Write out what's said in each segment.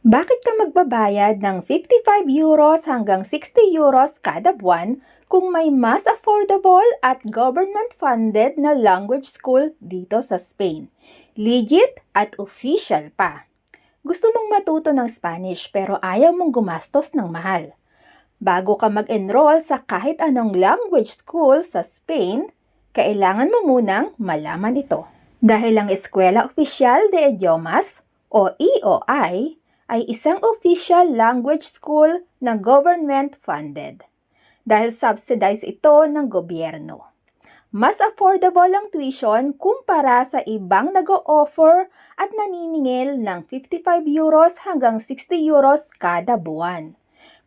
Bakit ka magbabayad ng €55 hanggang €60 kada buwan kung may mas affordable at government-funded na language school dito sa Spain? Legit at official pa. Gusto mong matuto ng Spanish pero ayaw mong gumastos ng mahal. Bago ka mag-enroll sa kahit anong language school sa Spain, kailangan mo munang malaman ito. Dahil ang Escuela Oficial de Idiomas o EOI ay isang official language school na government-funded. Dahil subsidized ito ng gobyerno. Mas affordable ang tuition kumpara sa ibang nag-o-offer at naniningil ng €55 hanggang €60 kada buwan.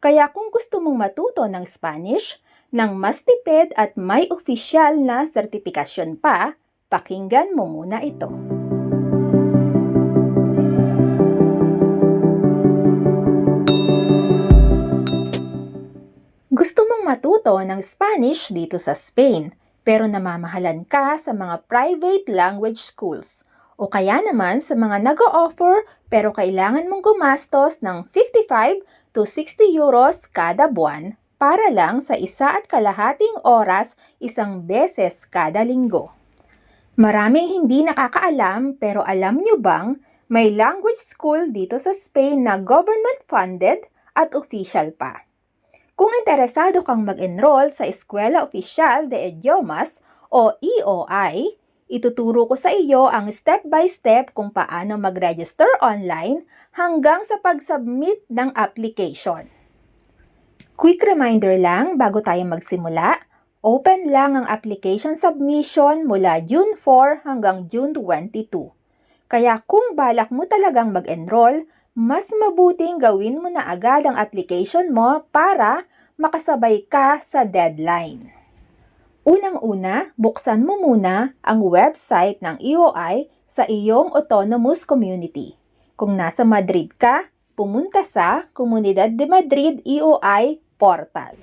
Kaya kung gusto mong matuto ng Spanish ng mas tipid at may opisyal na sertipikasyon pa, pakinggan mo muna ito. Gusto mong matuto ng Spanish dito sa Spain, pero namamahalan ka sa mga private language schools o kaya naman sa mga nag-o-offer pero kailangan mong gumastos ng €55 to €60 kada buwan para lang sa 1.5 oras isang beses kada linggo. Maraming hindi nakakaalam pero alam nyo bang may language school dito sa Spain na government-funded at official pa? Kung interesado kang mag-enroll sa Escuela Oficial de Idiomas o EOI, ituturo ko sa iyo ang step-by-step kung paano mag-register online hanggang sa pag-submit ng application. Quick reminder lang bago tayo magsimula, open lang ang application submission mula June 4 hanggang June 22. Kaya kung balak mo talagang mag-enroll, mas mabuting gawin mo na agad ang application mo para makasabay ka sa deadline. Unang-una, buksan mo muna ang website ng EOI sa iyong autonomous community. Kung nasa Madrid ka, pumunta sa Comunidad de Madrid EOI portal.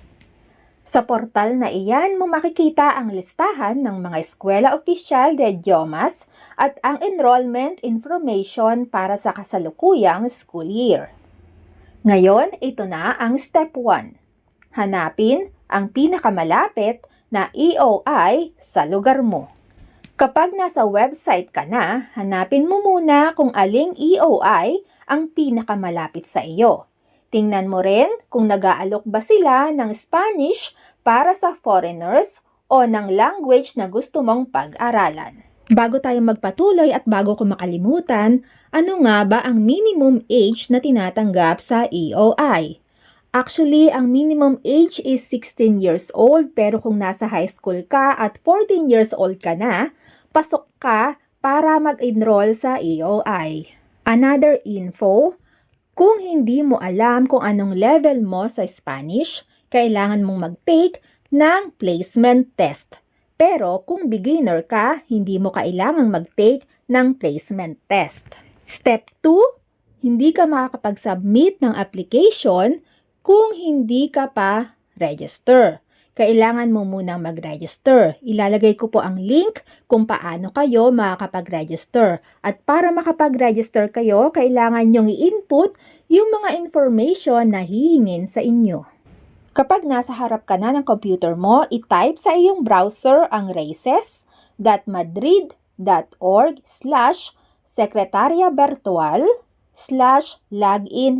Sa portal na iyan mo makikita ang listahan ng mga Escuela Oficial de Idiomas at ang enrollment information para sa kasalukuyang school year. Ngayon, ito na ang step 1. Hanapin ang pinakamalapit na EOI sa lugar mo. Kapag nasa website ka na, hanapin mo muna kung aling EOI ang pinakamalapit sa iyo. Tingnan mo rin kung nag-aalok ba sila ng Spanish para sa foreigners o ng language na gusto mong pag-aralan. Bago tayo magpatuloy at bago ko makalimutan, ano nga ba ang minimum age na tinatanggap sa EOI? Actually, ang minimum age is 16 years old pero kung nasa high school ka at 14 years old ka na, pasok ka para mag-enroll sa EOI. Another info, kung hindi mo alam kung anong level mo sa Spanish, kailangan mong mag-take ng placement test. Pero kung beginner ka, hindi mo kailangang mag-take ng placement test. Step 2, hindi ka makakapag-submit ng application kung hindi ka pa register. Kailangan mo munang mag-register. Ilalagay ko po ang link kung paano kayo makakapag-register. At para makapag-register kayo, kailangan nyong i-input yung mga information na hihingin sa inyo. Kapag nasa harap ka na ng computer mo, i-type sa iyong browser ang races.madrid.org/secretariavirtual/login/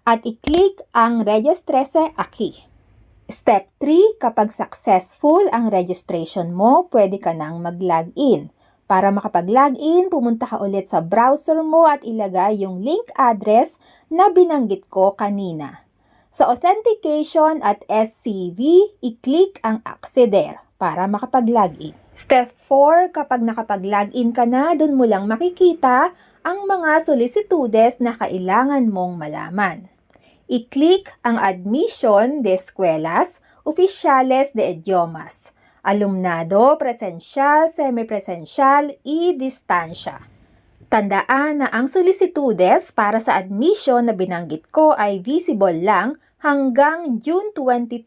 at i-click ang Registrese aquí. Step 3, kapag successful ang registration mo, pwede ka nang mag-login. Para makapag-login, pumunta ka ulit sa browser mo at ilagay yung link address na binanggit ko kanina. Sa authentication at SCV, i-click ang acceder para makapag-login. Step 4, kapag nakapag-login ka na, dun mo lang makikita ang mga solicitudes na kailangan mong malaman. I-click ang Admission de Escuelas Oficiales de Idiomas, Alumnado, Presensyal, Semipresensyal, y Distansya. Tandaan na ang solicitudes para sa admission na binanggit ko ay visible lang hanggang June 22,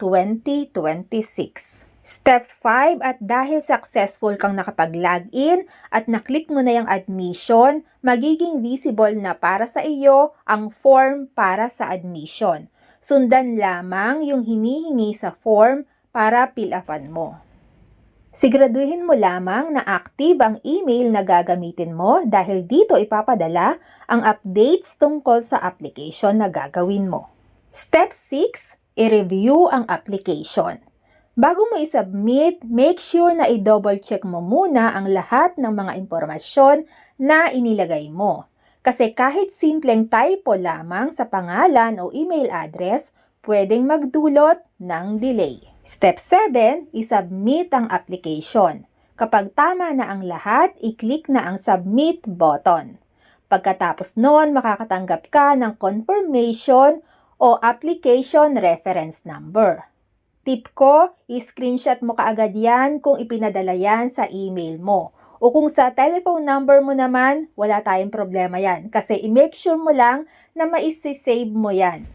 2026. Step 5, at dahil successful kang nakapag-login at naklik mo na yung admission, magiging visible na para sa iyo ang form para sa admission. Sundan lamang yung hinihingi sa form para fill-upan mo. Siguraduhin mo lamang na active ang email na gagamitin mo dahil dito ipapadala ang updates tungkol sa application na gagawin mo. Step 6, i-review ang application. Bago mo i-submit, make sure na i-double check mo muna ang lahat ng mga impormasyon na inilagay mo. Kasi kahit simpleng typo lamang sa pangalan o email address, pwedeng magdulot ng delay. Step 7, i-submit ang application. Kapag tama na ang lahat, i-click na ang submit button. Pagkatapos noon, makakatanggap ka ng confirmation o application reference number. Tip ko, i-screenshot mo kaagad yan kung ipinadala yan sa email mo. O kung sa telephone number mo naman, wala tayong problema yan. Kasi i-make sure mo lang na maisi-save mo yan.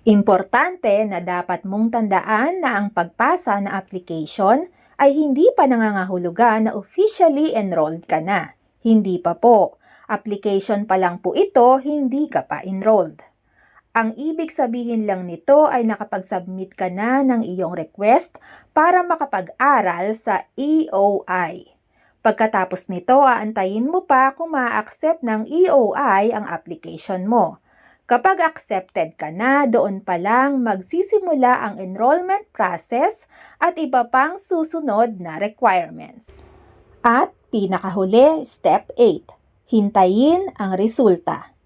Importante na dapat mong tandaan na ang pagpasa na application ay hindi pa nangangahulugan na officially enrolled ka na. Hindi pa po. Application pa lang po ito, hindi ka pa enrolled. Ang ibig sabihin lang nito ay nakapag-submit ka na ng iyong request para makapag-aral sa EOI. Pagkatapos nito, aantayin mo pa kung ma-accept ng EOI ang application mo. Kapag accepted ka na, doon pa lang magsisimula ang enrollment process at iba pang susunod na requirements. At pinakahuli, Step 8, hintayin ang resulta.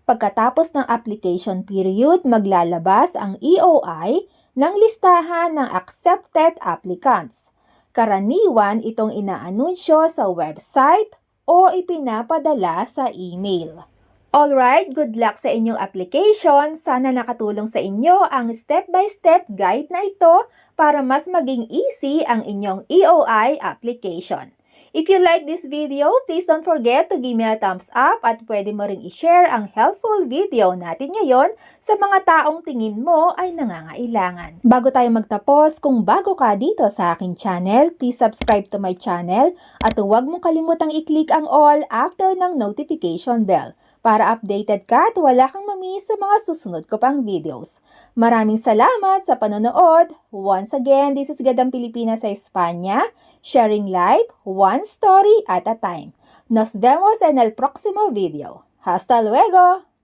Pagkatapos ng application period, maglalabas ang EOI ng listahan ng accepted applicants. Karaniwan itong inaanunsyo sa website o ipinapadala sa email. Alright, good luck sa inyong application. Sana nakatulong sa inyo ang step-by-step guide na ito para mas maging easy ang inyong EOI application. If you like this video, please don't forget to give me a thumbs up at pwede mo ring i-share ang helpful video natin ngayon sa mga taong tingin mo ay nangangailangan. Bago tayo magtapos, kung bago ka dito sa aking channel, please subscribe to my channel at huwag mong kalimutang i-click ang all after ng notification bell para updated ka at wala kang mamiss sa mga susunod ko pang videos. Maraming salamat sa panonood. Once again, this is Gadang Pilipinas sa Espanya, sharing life one story at a time. Nos vemos en el próximo video. Hasta luego!